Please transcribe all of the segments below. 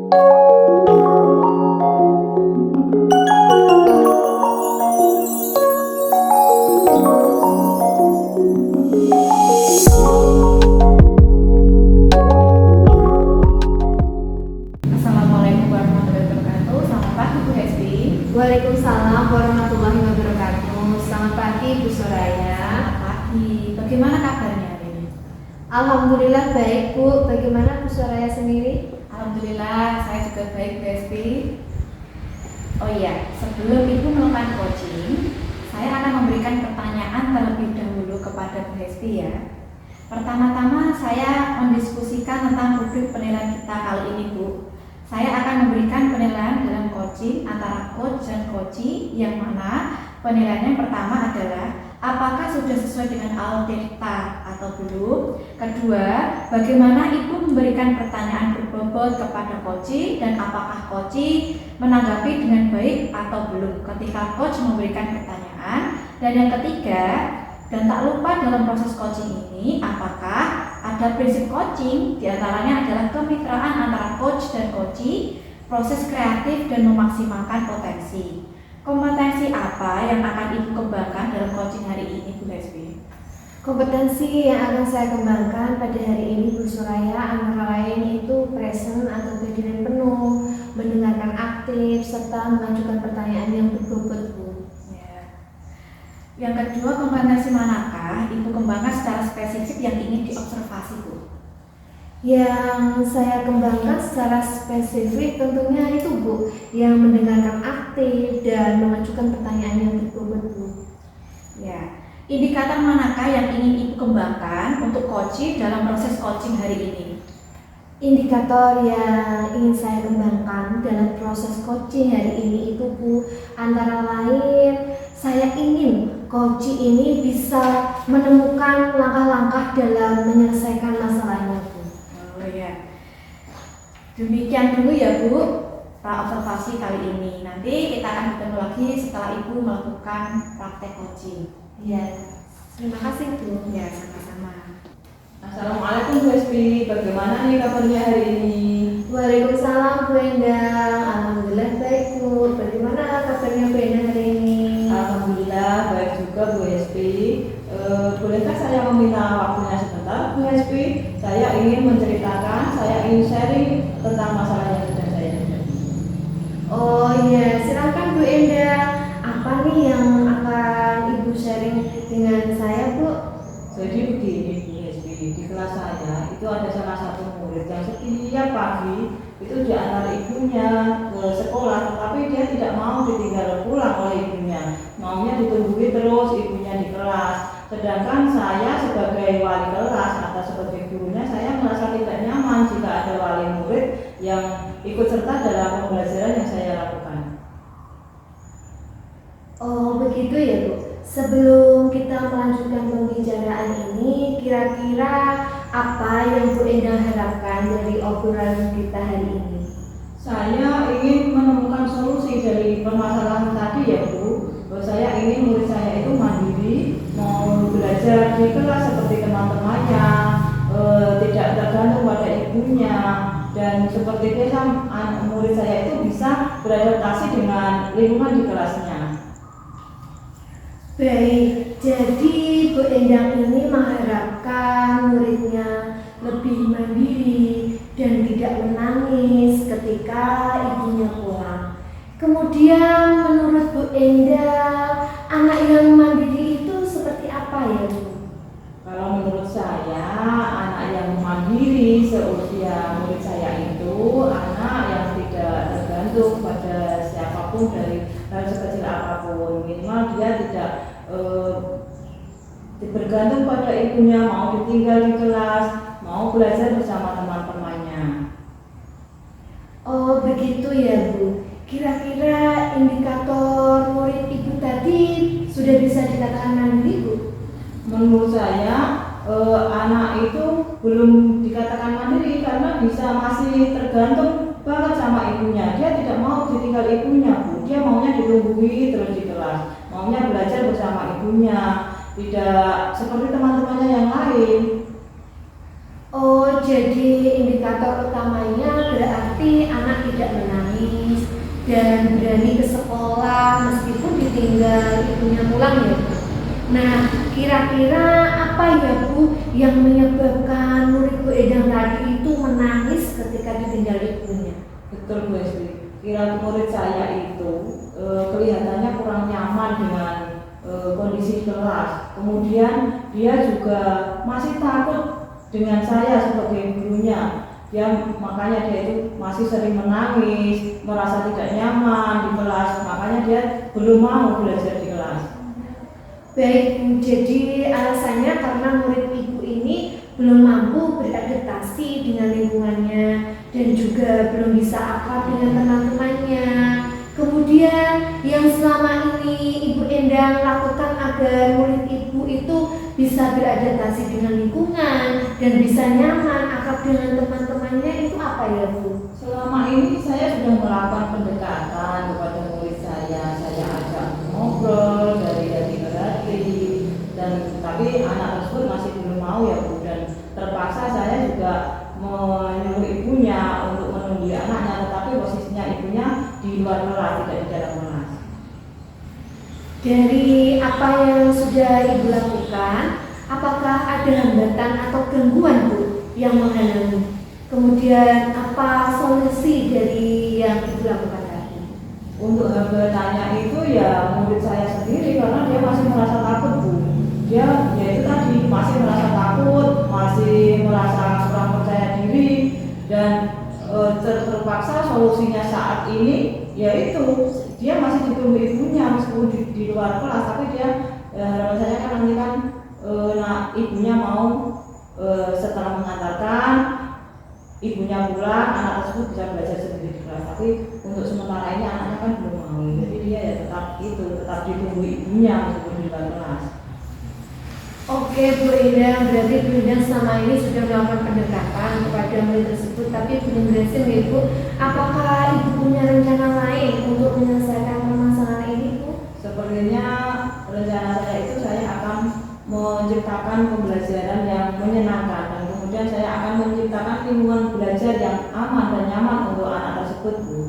Assalamualaikum warahmatullahi wabarakatuh. Selamat pagi Bu Hesti. Waalaikumsalam warahmatullahi wabarakatuh. Selamat pagi Bu Soraya. Selamat pagi. Bagaimana kabarnya hari ini? Alhamdulillah baik Bu. Bagaimana Bu Soraya sendiri? Alhamdulillah saya juga baik Bu Hesti. Oh iya, sebelum Ibu melakukan coaching, saya akan memberikan pertanyaan terlebih dahulu kepada Bu Hesti ya. Pertama-tama saya mendiskusikan tentang rubrik penilaian kita kali ini Bu. Saya akan memberikan penilaian dalam coaching antara coach dan coachee, yang mana penilaiannya pertama adalah apakah sudah sesuai dengan Al-Tirta atau belum. Kedua, bagaimana Ibu memberikan pertanyaan berbobot kepada coachee dan apakah coachee menanggapi dengan baik atau belum ketika coach memberikan pertanyaan. Dan yang ketiga, dan tak lupa dalam proses coaching ini, apakah ada prinsip coaching, diantaranya adalah kemitraan antara coach dan coachee, proses kreatif dan memaksimalkan potensi. Kompetensi apa yang akan Ibu kembangkan dalam coaching hari ini Bu Hesti? Kompetensi yang akan saya kembangkan pada hari ini Bu Soraya antara lain itu present atau kehadiran penuh, mendengarkan aktif, serta mengajukan pertanyaan yang berbobot Bu. Yang kedua, kompetensi manakah Ibu kembangkan secara spesifik yang ingin diobservasi Bu? Yang saya kembangkan secara spesifik tentunya itu Bu, yang mendengarkan aktif dan mengajukan pertanyaan yang berbobot Bu. Ya, indikator manakah yang ingin Ibu kembangkan untuk coaching dalam proses coaching hari ini? Indikator yang ingin saya kembangkan dalam proses coaching hari ini itu Bu, antara lain saya ingin coaching ini bisa menemukan langkah-langkah dalam menyelesaikan masalahnya Bu. Oh ya, demikian dulu ya Bu observasi kali ini. Nanti kita akan ketemu lagi setelah Ibu melakukan praktek coaching. Ya, terima kasih Bu. Ya, sama-sama. Assalamualaikum Bu Hesti, bagaimana nih kabarnya hari ini? Waalaikumsalam Bu Endang. Alhamdulillah baik Bu. Bagaimana kabarnya Bu Endang hari ini? Alhamdulillah baik juga Bu Hesti. Bolehkah saya meminta waktunya sebentar Bu Hesti? Saya ingin menceritakan, saya ingin sharing tentang masalah yang sedang saya hadapi. Oh iya, silakan Bu Endang. Apa nih yang akan Ibu sharing dengan saya Bu? Jadi begini Bu Hesti, di kelas saya itu ada salah satu murid yang setiap pagi itu diantar ibunya ke sekolah, tetapi dia tidak mau ditinggal pulang oleh ibunya, maunya ditungguin terus ibunya di kelas. Sedangkan saya sebagai wali kelas atau sebagai gurunya, saya merasa tidak nyaman jika ada wali murid yang ikut serta dalam pembelajaran yang saya lakukan. Oh begitu ya Bu. Sebelum kita melanjutkan pembicaraan ini, kira-kira apa yang Bu Endang harapkan dari obrolan kita hari ini? Saya ingin menemukan solusi dari permasalahan tadi ya Bu. Saya ingin murid saya itu mandiri, mau belajar di kelas seperti teman-temannya, tidak tergantung pada ibunya, dan seperti biasa murid saya itu bisa beradaptasi dengan lingkungan di kelasnya. Baik, jadi Bu Endang ini mengharapkan muridnya lebih mandiri dan tidak menangis ketika ibunya pulang. Kemudian menurut Bu Endang, anak yang mandiri itu seperti apa ya Bu? Kalau menurut saya, anak yang mandiri seusia murid saya itu anak yang tidak tergantung pada siapapun dari hal sekecil apapun. Minimal dia tidak bergantung pada ibunya, mau ditinggal di kelas, mau belajar bersama teman-temannya. Oh begitu ya Bu. Kira-kira indikator murid Ibu tadi sudah bisa dikatakan mandiri Bu? Menurut saya anak itu belum dikatakan mandiri karena masih tergantung banget sama ibunya. Dia tidak mau ditinggal ibunya Bu. Dia maunya ditungguin terus di kelas, maunya belajar bersama ibunya, tidak seperti teman-temannya yang lain. Oh jadi indikator utamanya berarti anak tidak menangis dan berani ke sekolah meskipun ditinggal ibunya pulang ya Bu. Nah, kira-kira apa ya Bu yang menyebabkan murid Bu Endang tadi itu menangis ketika ditinggal ibunya? Betul Bu Esri. Kira murid saya itu kelihatannya kurang nyaman dengan kondisi kelas. Kemudian dia juga masih takut dengan saya sebagai gurunya. Makanya dia itu masih sering menangis, merasa tidak nyaman di kelas. Makanya dia belum mau belajar di kelas. Baik Bu, jadi alasannya karena murid ibu ini belum mampu beradaptasi dengan lingkungannya dan juga belum bisa akrab dengan teman-temannya. Kemudian yang selama ini Ibu Endang lakukan agar murid ibu itu bisa beradaptasi dengan lingkungan dan bisa nyaman akrab dengan teman-temannya itu apa ya Bu? Selama ini saya sudah melakukan pendekatan kepada murid saya ajak ngobrol dari hati ke hati, dan tapi anak tersebut masih belum mau ya Bu, dan terpaksa saya juga menyuruh ibunya untuk menunggu anaknya, tetapi posisinya ibunya di luar kelas, tidak di dalam kelas. Dari apa yang sudah Ibu lakukan, apakah ada hambatan atau gangguan Bu yang menghalangi? Kemudian apa solusi dari yang Ibu lakukan tadi? Untuk hambatannya itu ya murid saya sendiri, karena dia masih merasa takut Bu. Dia itu tadi masih merasa takut, masih merasa kurang percaya diri, dan terpaksa solusinya saat ini yaitu dia masih ditunggu ibunya meskipun di luar kelas, tapi dia saya kan nanti kan ibunya mau setelah mengantarkan ibunya pulang, anak tersebut bisa belajar sendiri di kelas. Tapi untuk sementara ini anaknya kan belum mau, jadi dia ya tetap ditunggu ibunya meskipun di luar kelas. Oke Bu Endang, berarti Bu Endang selama ini sudah melakukan pendekatan kepada murid tersebut tapi belum berhasil ya Bu. Apakah Ibu punya rencana lain untuk menyelesaikan permasalahan ini Bu? Sepertinya rencana saya itu saya akan menciptakan pembelajaran yang menyenangkan, dan kemudian saya akan menciptakan lingkungan belajar yang aman dan nyaman untuk anak tersebut Bu.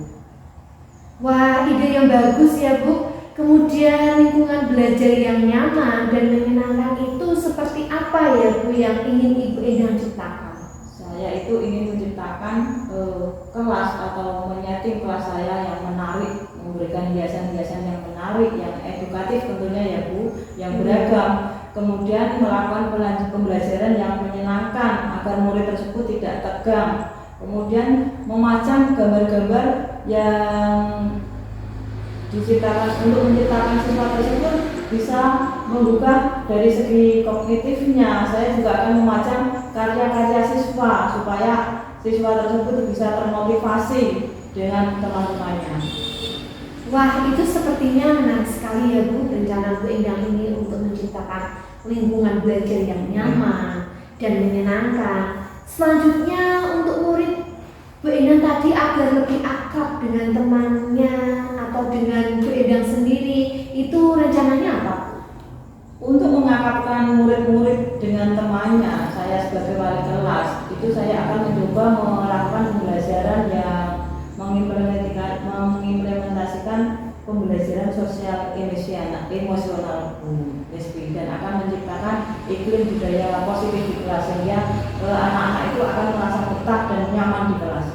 Wah, ide yang bagus ya Bu. Kemudian lingkungan belajar yang nyaman dan menyenangkan itu seperti apa ya Bu yang ingin Ibu Endang ciptakan? Saya itu ingin menciptakan kelas atau menyeting kelas saya yang menarik, memberikan hiasan-hiasan yang menarik, yang edukatif tentunya ya Bu, yang beragam. Kemudian melakukan pembelajaran yang menyenangkan agar murid tersebut tidak tegang. Kemudian memajang gambar-gambar yang diciptakan untuk menciptakan siswa tersebut bisa membuka dari segi kognitifnya. Saya juga akan memajang karya-karya siswa supaya siswa tersebut bisa termotivasi dengan teman-temannya. Wah, itu sepertinya menarik sekali ya Bu, rencana Bu Endang ini untuk menciptakan lingkungan belajar yang nyaman dan menyenangkan. Selanjutnya untuk murid Bu Endang tadi agar lebih akrab dengan temannya atau dengan Bu Endang sendiri, itu rencananya apa? Untuk mengakrabkan murid-murid dengan temannya, saya sebagai wali kelas itu saya akan mencoba melakukan pembelajaran yang mengimplementasikan pembelajaran sosial emosional dan akan menciptakan iklim budaya positif di kelas sehingga anak-anak itu akan merasa betah dan nyaman di kelas.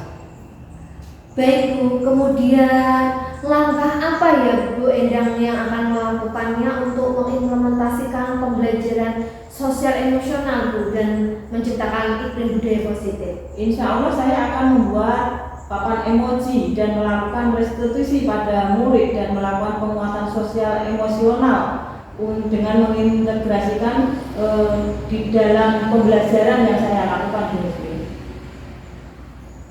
Baik Bu, kemudian langkah apa ya Bu Endang yang akan melakukannya untuk mengimplementasikan pembelajaran sosial emosional Bu dan menciptakan iklim budaya positif? Insya Allah saya akan membuat papan emoji dan melakukan restitusi pada murid dan melakukan penguatan sosial emosional dengan mengintegrasikan di dalam pembelajaran yang saya lakukan di SD.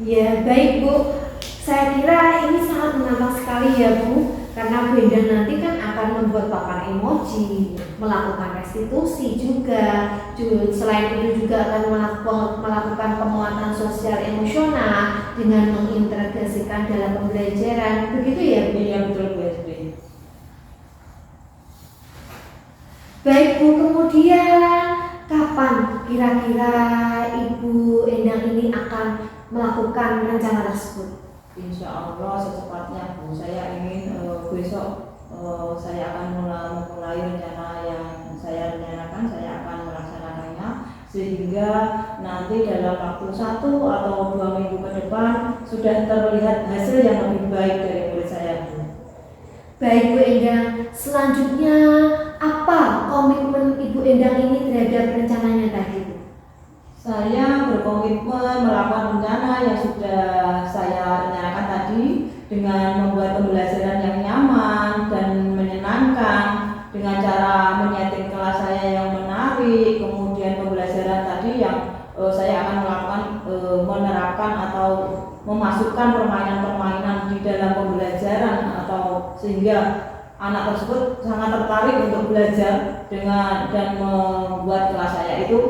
Ya baik Bu, saya kira ini sangat menantang sekali ya Bu, karena Bu Endang nanti kan akan membuat papan emoji, melakukan restitusi juga. Selain itu juga akan melakukan penguatan sosial emosional dengan mengintegrasikan dalam pembelajaran. Begitu ya Bu? Iya betul Bu SD. Baik Bu, kemudian kapan kira-kira Ibu Endang ini akan melakukan rencana tersebut? Insya Allah secepatnya Bu, saya ingin besok saya akan memulai rencana yang saya rencanakan, saya akan melaksanakannya sehingga nanti dalam waktu 1 atau 2 minggu ke depan sudah terlihat hasil yang lebih baik dari murid saya Bu. Baik Bu Endang, selanjutnya apa komitmen Ibu Endang ini terhadap rencananya tadi Bu? Saya berkomitmen melakukan rencana yang sudah saya rencanakan tadi dengan membuat pembelajaran yang nyaman dan menyenangkan dengan cara menyeting kelas saya yang menarik, kemudian pembelajaran tadi yang saya akan melakukan menerapkan atau memasukkan permainan-permainan di dalam pembelajaran atau sehingga anak tersebut sangat tertarik untuk belajar dengan dan membuat kelas saya itu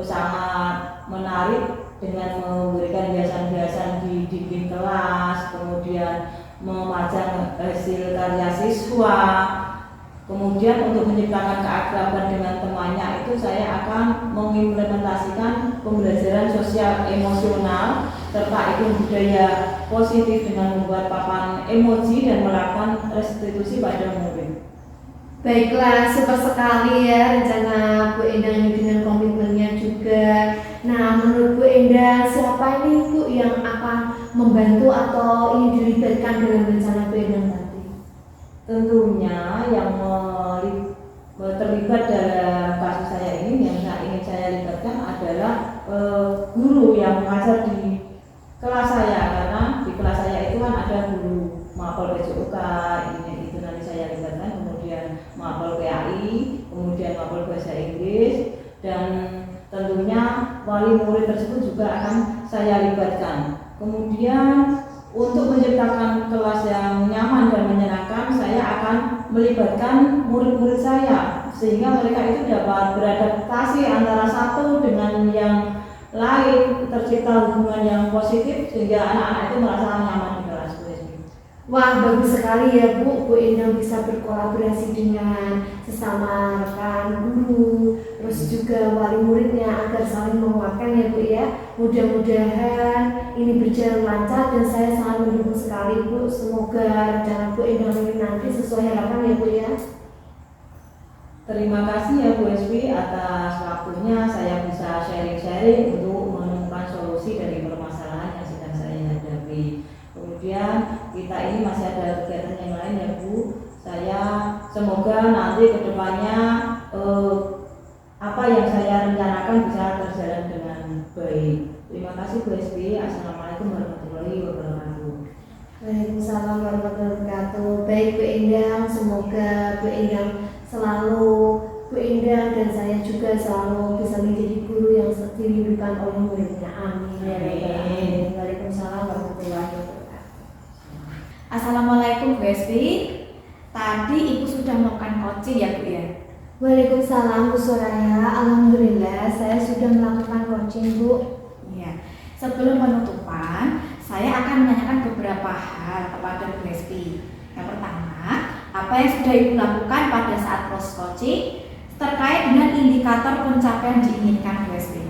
sangat menarik dengan memberikan hiasan-hiasan di dinding kelas, kemudian memajang hasil karya siswa, kemudian untuk menciptakan keakraban dengan temannya itu saya akan mengimplementasikan pembelajaran sosial emosional serta iklim budaya positif dengan membuat papan emoji dan melakukan restitusi pada murid. Baiklah, super sekali ya rencana Bu Endang ini dengan komitmennya juga. Nah, menurut Bu Endang, siapa ini Bu yang akan membantu atau ingin dilibatkan dalam rencana Bu Endang tadi? Tentunya yang terlibat dalam kasus saya ini yang ingin saya libatkan adalah guru yang mengajar di kelas saya, karena di kelas saya itu kan ada guru mapel PJUK, ini itu nanti saya libatkan, kemudian mapel PAI, kemudian mapel bahasa Inggris, dan tentunya wali murid tersebut juga akan saya libatkan. Kemudian untuk menciptakan kelas yang nyaman dan menyenangkan, saya akan melibatkan murid-murid saya sehingga mereka itu dapat beradaptasi antara satu dengan yang lain, tercipta hubungan yang positif sehingga anak-anak itu merasa nyaman di kelas. Wah, bagus sekali ya Bu. Bu Endang bisa berkolaborasi dengan sesama rekan guru, terus juga wali muridnya agar saling menguatkan ya Bu ya. Mudah-mudahan ini berjalan lancar dan saya sangat mendukung sekali Bu. Semoga rencana Bu Endang ini nanti sesuai harapan ya Bu ya. Terima kasih ya Bu Espi atas waktunya saya bisa sharing-sharing untuk menemukan solusi dari permasalahan yang sedang saya hadapi. Kemudian kita ini masih ada kegiatan yang lain ya Bu. Saya semoga nanti kedepannya apa yang saya rencanakan bisa terjalan dengan baik. Terima kasih Bu Espi. Assalamualaikum warahmatullahi wabarakatuh. Waalaikumsalam warahmatullahi wabarakatuh. Baik Bu Endang, semoga Bu Endang selalu Bu Endang dan saya juga selalu bisa menjadi guru yang dirindukan oleh muridnya. Amin. Amin. Waalaikumsalam warahmatullahi wabarakatuh. Assalamualaikum Bu Esti. Tadi Ibu sudah melakukan coaching ya Bu ya? Waalaikumsalam Bu Soraya. Alhamdulillah saya sudah melakukan coaching Bu. Iya. Sebelum penutupan, saya akan menanyakan beberapa hal kepada Bu Esti. Yang pertama, apa yang sudah Ibu lakukan pada saat proses coaching terkait dengan indikator pencapaian diinginkan Bu Esti?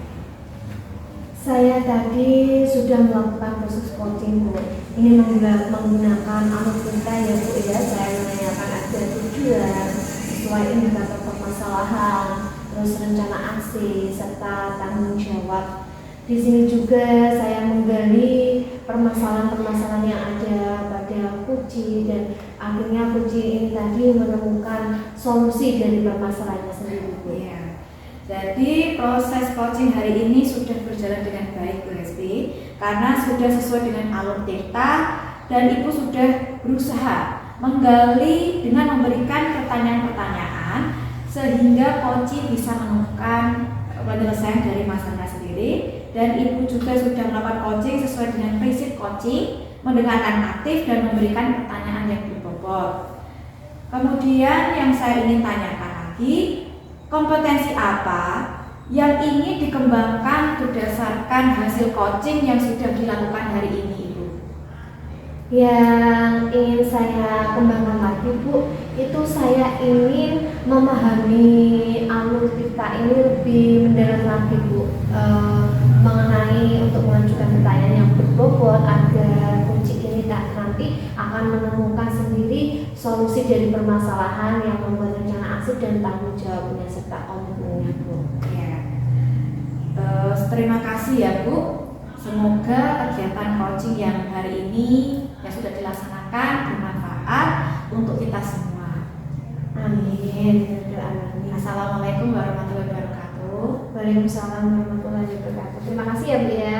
Saya tadi sudah melakukan proses coaching Bu. Ini menggunakan alur perintah ya Bu ya. Saya menanyakan ada tujuan sesuai indikator permasalahan, terus rencana aksi serta tanggung jawab. Di sini juga saya menggali permasalahan-permasalahan yang ada pada Puji dan akhirnya Puji ini tadi menemukan solusi dari permasalahannya sendiri Bu. Iya. Jadi proses coaching hari ini sudah berjalan dengan baik Bu Esti karena sudah sesuai dengan alur tirta dan Ibu sudah berusaha menggali dengan memberikan pertanyaan-pertanyaan sehingga coaching bisa menemukan penyelesaian dari masalahnya sendiri, dan Ibu juga sudah melakukan coaching sesuai dengan prinsip coaching, mendengarkan aktif dan memberikan pertanyaan yang berbobot. Kemudian yang saya ingin tanyakan lagi, kompetensi apa yang ingin dikembangkan berdasarkan hasil coaching yang sudah dilakukan hari ini Ibu? Yang ingin saya kembangkan lagi Bu, itu saya ingin memahami alur kita ini lebih mendalam lagi Bu, mengenai untuk mengajukan pertanyaan yang berbobot agar kunci akan menemukan sendiri solusi dari permasalahan yang membuat rencana aksi dan tanggung jawabnya serta komitmennya, Bu. Ya. Terima kasih ya Bu. Semoga kegiatan coaching yang hari ini yang sudah dilaksanakan bermanfaat untuk kita semua. Amin. Assalamualaikum warahmatullahi wabarakatuh. Waalaikumsalam warahmatullahi wabarakatuh. Terima kasih ya Bu ya.